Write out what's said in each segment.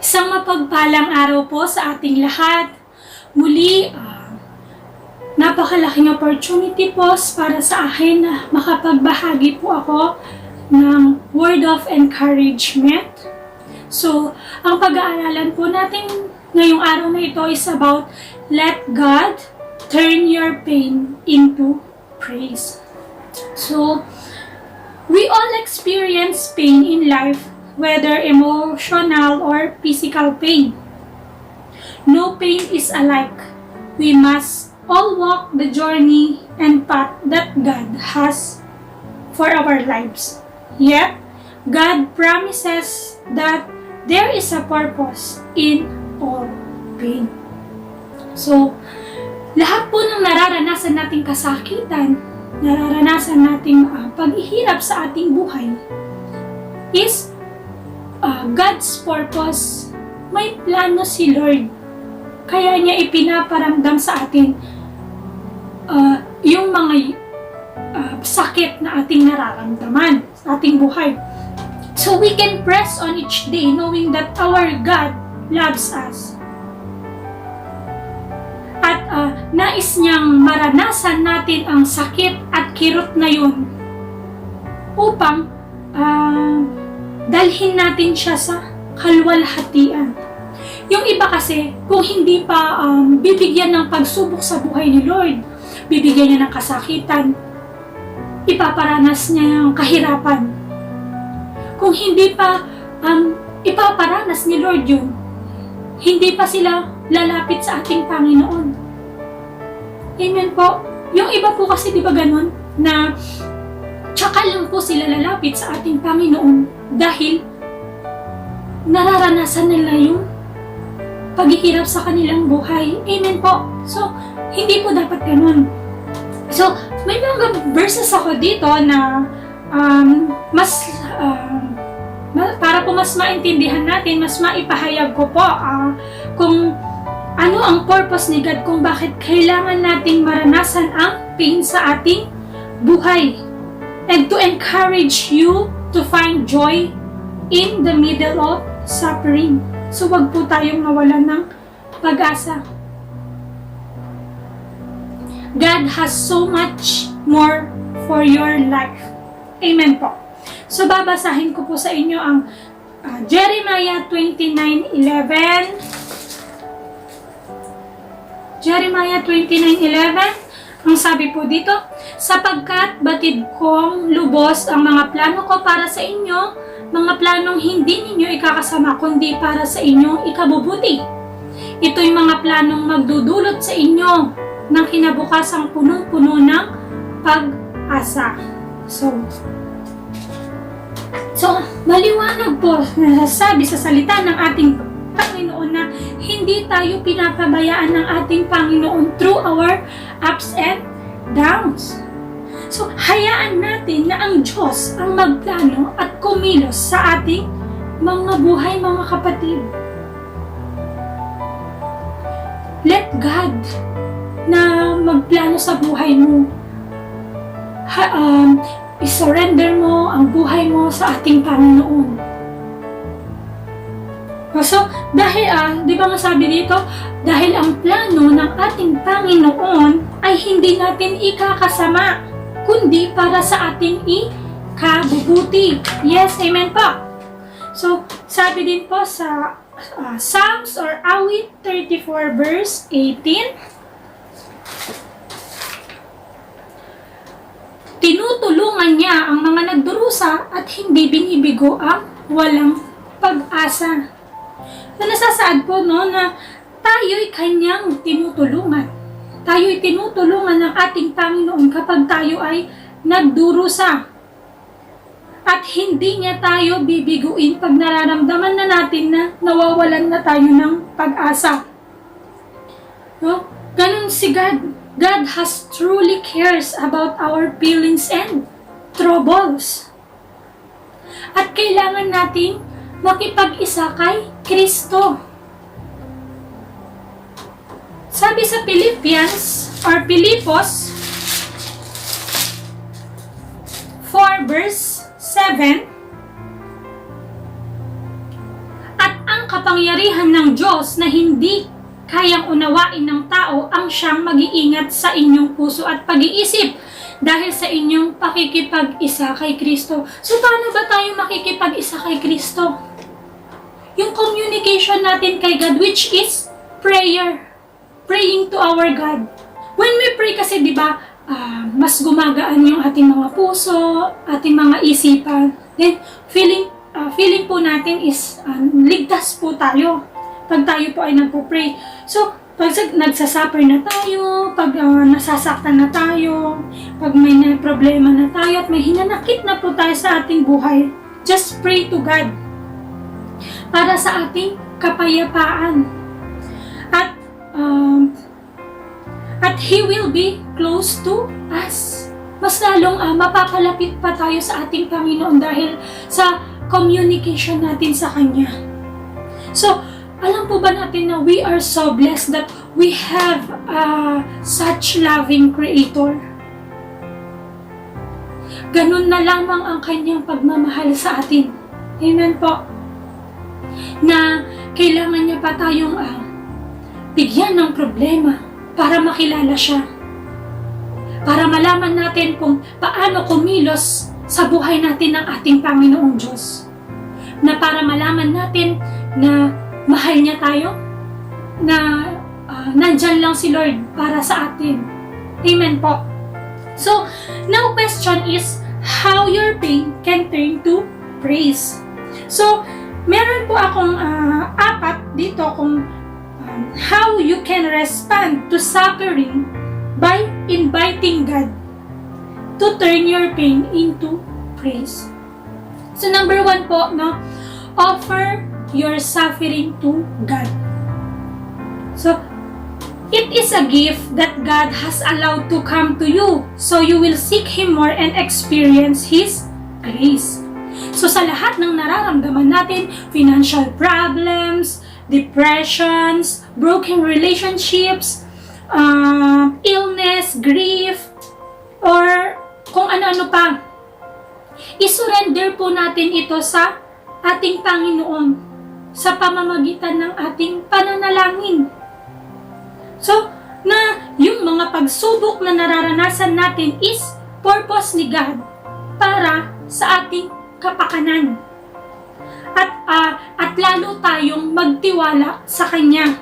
Isang mapagpalang araw po sa ating lahat. Muli, napakalaking opportunity po para sa akin na makapagbahagi po ako ng word of encouragement. So, ang pag-aaralan po natin ngayong araw na ito is about let God turn your pain into praise. So, we all experience pain in life, whether emotional or physical pain. No pain is alike. We must all walk the journey and path that God has for our lives. Yet, God promises that there is a purpose in all pain. So, lahat po ng nararanasan nating kasakitan, nararanasan nating paghihirap sa ating buhay, is God's purpose. May plano si Lord. Kaya niya ipinaparamdam sa atin yung mga sakit na ating nararamdaman sa ating buhay. So we can press on each day knowing that our God loves us. At nais niyang maranasan natin ang sakit at kirot na yun upang dalhin natin siya sa kaluwalhatian. Yung iba kasi, kung hindi pa bibigyan ng pagsubok sa buhay ni Lord, bibigyan niya ng kasakitan, ipaparanas niya yung kahirapan. Kung hindi pa ipaparanas ni Lord yun, hindi pa sila lalapit sa ating Panginoon. Amen po. Yung iba po kasi di ba ganun, na tsaka lang po sila lalapit sa ating Panginoon dahil nararanasan nila yung paghihirap sa kanilang buhay. Amen po. So, hindi po dapat ganun. So, may mga verses ako dito na para po mas maintindihan natin, mas maipahayag ko po kung ano ang purpose ni God, kung bakit kailangan nating maranasan ang pain sa ating buhay. And to encourage you to find joy in the middle of suffering. So, wag po tayong mawalan ng pag-asa. God has so much more for your life. Amen po. So, babasahin ko po sa inyo ang Jeremiah 29:11. Jeremiah 29:11. Ang sabi po dito, sapagkat batid kong lubos ang mga plano ko para sa inyo, mga planong hindi ninyo ikakasama kundi para sa inyong ikabubuti. Ito'y mga planong magdudulot sa inyo ng kinabukasang punong-puno ng pag-asa. So, maliwanag po nasasabi sa salita ng ating Panginoon na hindi tayo pinapabayaan ng ating Panginoon through our ups and downs. So, hayaan natin na ang Diyos ang magplano at kumilos sa ating mga buhay, mga kapatid. Let God na magplano sa buhay mo. I-surrender mo ang buhay mo sa ating Panginoon. So, dahil, di ba nga sabi dito, dahil ang plano ng ating Panginoon ay hindi natin ikakasama, kundi para sa ating ikabubuti. Yes, amen po. So, sabi din po sa Psalms or Awit 34 verse 18, tinutulungan niya ang mga nagdurusa at hindi binibigo ang walang pag-asa. Na nasasaad po na tayo'y kanyang tinutulungan. Tayo'y tinutulungan ng ating Panginoon kapag tayo ay nagdurusa. At hindi niya tayo bibiguin pag nararamdaman na natin na nawawalan na tayo ng pag-asa. No? Ganun si God. God has truly cares about our feelings and troubles. At kailangan nating makipag-isa kay Kristo. Sabi sa Philippians or Pilipos 4 verse 7, at ang kapangyarihan ng Diyos na hindi kayang unawain ng tao ang siyang mag-iingat sa inyong puso at pag-iisip dahil sa inyong pakikipag-isa kay Kristo. So, paano ba tayo makikipag-isa kay Kristo? Yung communication natin kay God, which is prayer. Praying to our God. When we pray kasi, di ba, mas gumagaan yung ating mga puso, ating mga isipan. Then, feeling po natin is ligtas po tayo pag tayo po ay nagpo-pray. So, pag nagsasuffer na tayo, pag nasasaktan na tayo, pag may problema na tayo, at may hinanakit na po tayo sa ating buhay, just pray to God para sa ating kapayapaan. At He will be close to us. Mas lalong mapapalapit pa tayo sa ating Panginoon dahil sa communication natin sa Kanya. So, alam po ba natin na we are so blessed that we have such loving Creator? Ganun na lamang ang Kanyang pagmamahal sa atin. Amen po. Na kailangan niya pa tayong bigyan ng problema para makilala siya. Para malaman natin kung paano kumilos sa buhay natin ng ating Panginoong Diyos. Na para malaman natin na mahal niya tayo, na nandyan lang si Lord para sa atin. Amen po. So, now question is, how your pain can turn to praise. So, meron po akong apat dito kung how you can respond to suffering by inviting God to turn your pain into praise. So, number 1 po, no, offer your suffering to God. So, it is a gift that God has allowed to come to you, so you will seek Him more and experience His grace. So, sa lahat ng nararamdaman natin, financial problems, depressions, broken relationships, illness, grief, or kung ano-ano pa, isurrender po natin ito sa ating Panginoon sa pamamagitan ng ating pananalangin. So, na yung mga pagsubok na nararanasan natin is purpose ni God para sa ating kapakanan. At lalo tayong magtiwala sa Kanya.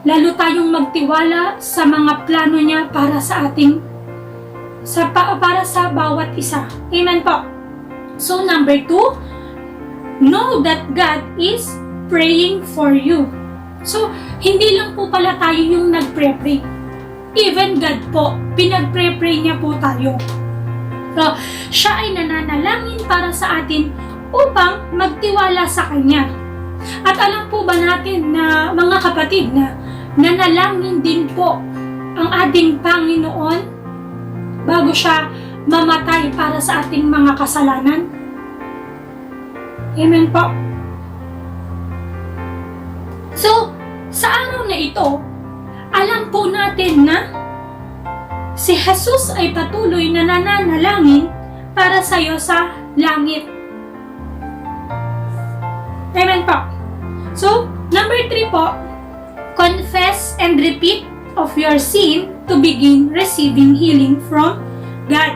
Lalo tayong magtiwala sa mga plano niya para sa ating para sa bawat isa. Amen po. So, number 2, know that God is praying for you. So, hindi lang po pala tayo yung nagpre-pray. Even God po, pinagpre-pray niya po tayo. So, siya ay nananalangin para sa atin upang magtiwala sa Kanya. At alam po ba natin na mga kapatid na nanalangin din po ang ating Panginoon bago siya mamatay para sa ating mga kasalanan? Amen po. So, sa araw na ito, alam po natin na si Jesus ay patuloy na nananalangin para sa iyo sa langit. Amen po. So, number 3 po, confess and repeat of your sin to begin receiving healing from God.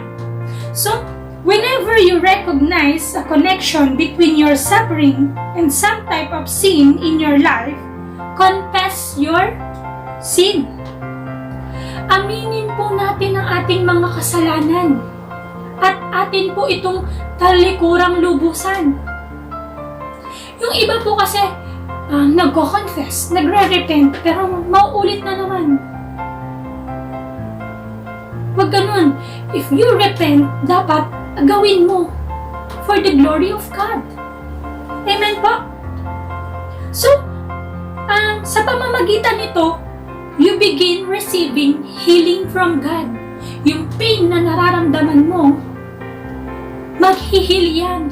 So, whenever you recognize a connection between your suffering and some type of sin in your life, confess your sin. Aminin po natin ang ating mga kasalanan at atin po itong talikurang lubusan. Yung iba po kasi nagko-confess, nagre-repent, pero mauulit na naman. Wag ganun. If you repent, dapat gawin mo for the glory of God. Amen po? So, sa pamamagitan nito, you begin receiving healing from God. Yung pain na nararamdaman mo, maghihil yan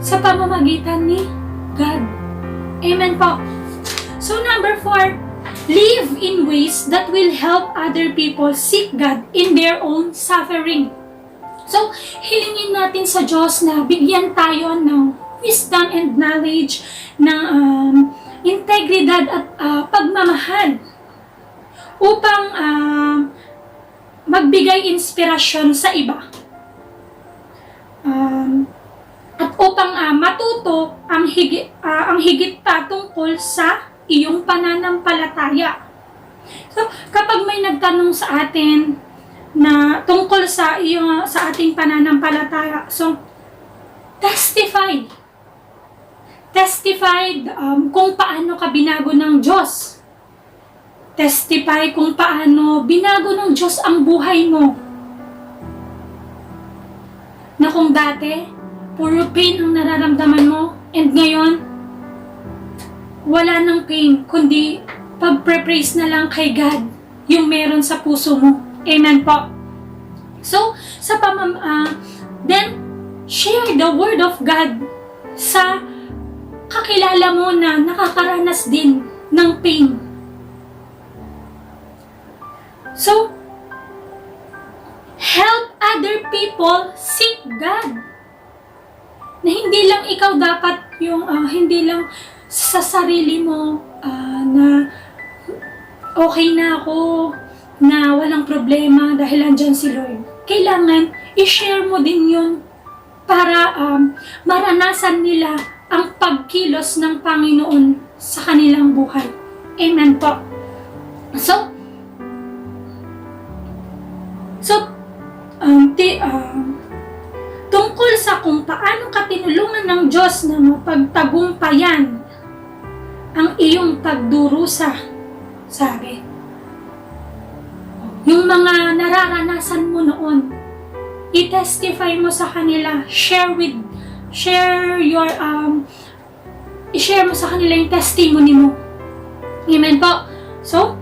sa pamamagitan ni God. Amen po. So, number 4, live in ways that will help other people seek God in their own suffering. So, hilingin natin sa Diyos na bigyan tayo ng wisdom and knowledge, ng integridad at pagmamahal upang magbigay inspirasyon sa iba. At upang matuto ang higit pa tungkol sa iyong pananampalataya. So, kapag may nagtanong sa atin na tungkol sa ating pananampalataya, so testify kung paano ka binago ng Diyos. Testify kung paano binago ng Diyos ang buhay mo. Na kung dati, puro pain ang nararamdaman mo, and ngayon, wala nang pain, kundi pag-praise na lang kay God yung meron sa puso mo. Amen po. So, then, share the Word of God sa kakilala mo na nakakaranas din ng pain. So, help other people seek God. Na hindi lang ikaw dapat yung, hindi lang sa sarili mo na okay na ako, na walang problema dahil andyan si Lord. Kailangan i-share mo din yun para maranasan nila ang pagkilos ng Panginoon sa kanilang buhay. Amen po. So, tungkol sa kung paano ka tinulungan ng Diyos na mapagtagumpayan ang iyong pagdurusa, sabi. Yung mga nararanasan mo noon, i-testify mo sa kanila, i-share mo sa kanila yung testimony mo. Amen po. So,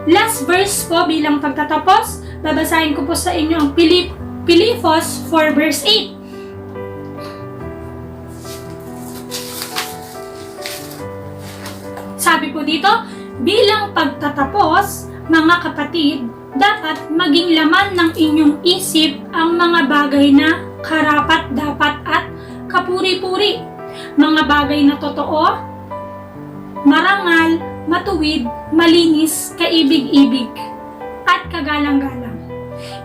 last verse po bilang pagtatapos, babasahin ko po sa inyo ang Pilipos 4 verse 8. Sabi po dito, bilang pagtatapos, mga kapatid, dapat maging laman ng inyong isip ang mga bagay na karapat-dapat at kapuri-puri, mga bagay na totoo, marangal, matuwid, malinis, kaibig-ibig, at kagalang-galang.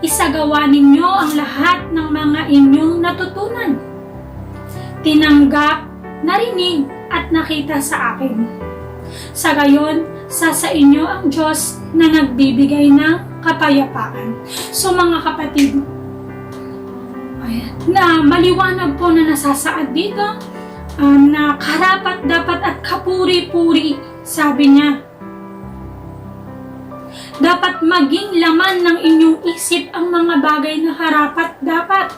Isagawa ninyo ang lahat ng mga inyong natutunan, tinanggap, narinig, at nakita sa akin. Sa gayon, sa inyo ang Diyos na nagbibigay ng kapayapaan. So mga kapatid, na maliwanag po na nasasaad dito, na karapat-dapat at kapuri-puri, sabi niya. Dapat maging laman ng inyong isip ang mga bagay na karapat-dapat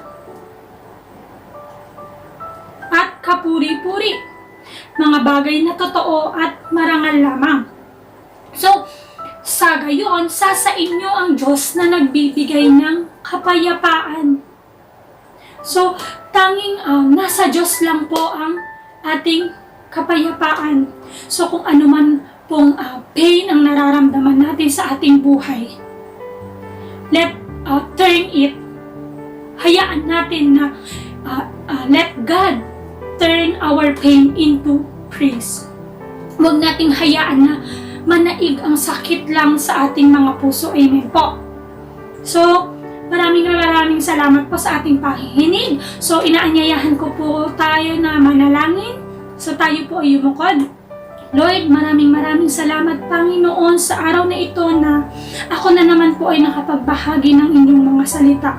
at kapuri-puri, mga bagay na totoo at marangal lamang. So, sa gayon, sa inyo ang Diyos na nagbibigay ng kapayapaan. So, tanging nasa Diyos lang po ang ating kapayapaan. So, kung ano man pong pain ang nararamdaman natin sa ating buhay, turn it, hayaan natin na let God turn our pain into praise. Huwag nating hayaan na manaig ang sakit lang sa ating mga puso. Amen po. So, maraming salamat po sa ating pakikinig. So, inaanyayahan ko po tayo na manalangin. So, tayo po ay yumukod. Lord, maraming salamat, Panginoon, sa araw na ito na ako na naman po ay nakapagbahagi ng inyong mga salita.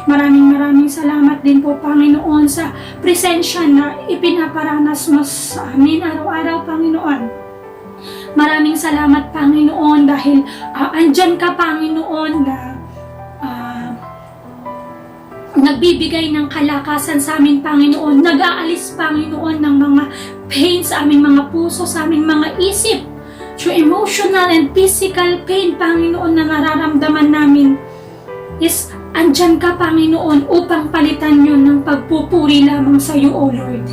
Maraming salamat din po, Panginoon, sa presensya na ipinaparanas mo sa amin araw-araw, Panginoon. Maraming salamat, Panginoon, dahil andyan ka, Panginoon, na nagbibigay ng kalakasan sa amin, Panginoon. Nag-aalis, Panginoon, ng mga pain sa aming mga puso, sa aming mga isip. Through emotional and physical pain, Panginoon, na nararamdaman namin is andyan ka, Panginoon, upang palitan yun ng pagpupuri lamang sa iyo, O Lord.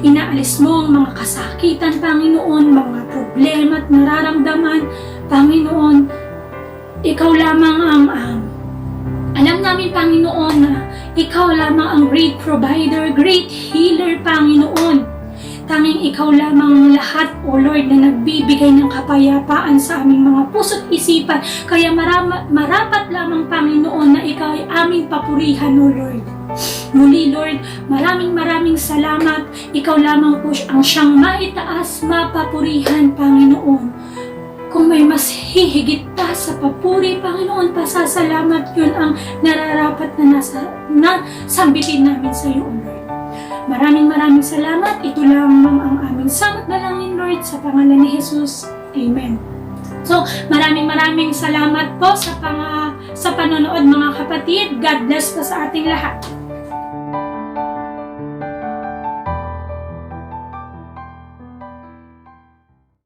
Inaalis mo ang mga kasakitan, Panginoon, mga problema at nararamdaman, Panginoon. Ikaw lamang ang Alam namin, Panginoon, na Ikaw lamang ang great provider, great healer, Panginoon. Tanging Ikaw lamang ang lahat, O Lord, na nagbibigay ng kapayapaan sa aming mga puso't isipan. Kaya marapat lamang, Panginoon, na Ikaw ay aming papurihan, O Lord. Muli, Lord, maraming salamat. Ikaw lamang po ang siyang maitaas, mapapurihan, Panginoon. Kung may mas hihigit pa sa papuri, Panginoon, pasasalamat, yun ang nararapat na sambitin namin sa iyo, Lord. Maraming salamat. Ito lamang ang aming samot dalangin, Lord, sa pangalan ni Jesus. Amen. So, maraming salamat po sa panonood, mga kapatid. God bless po sa ating lahat.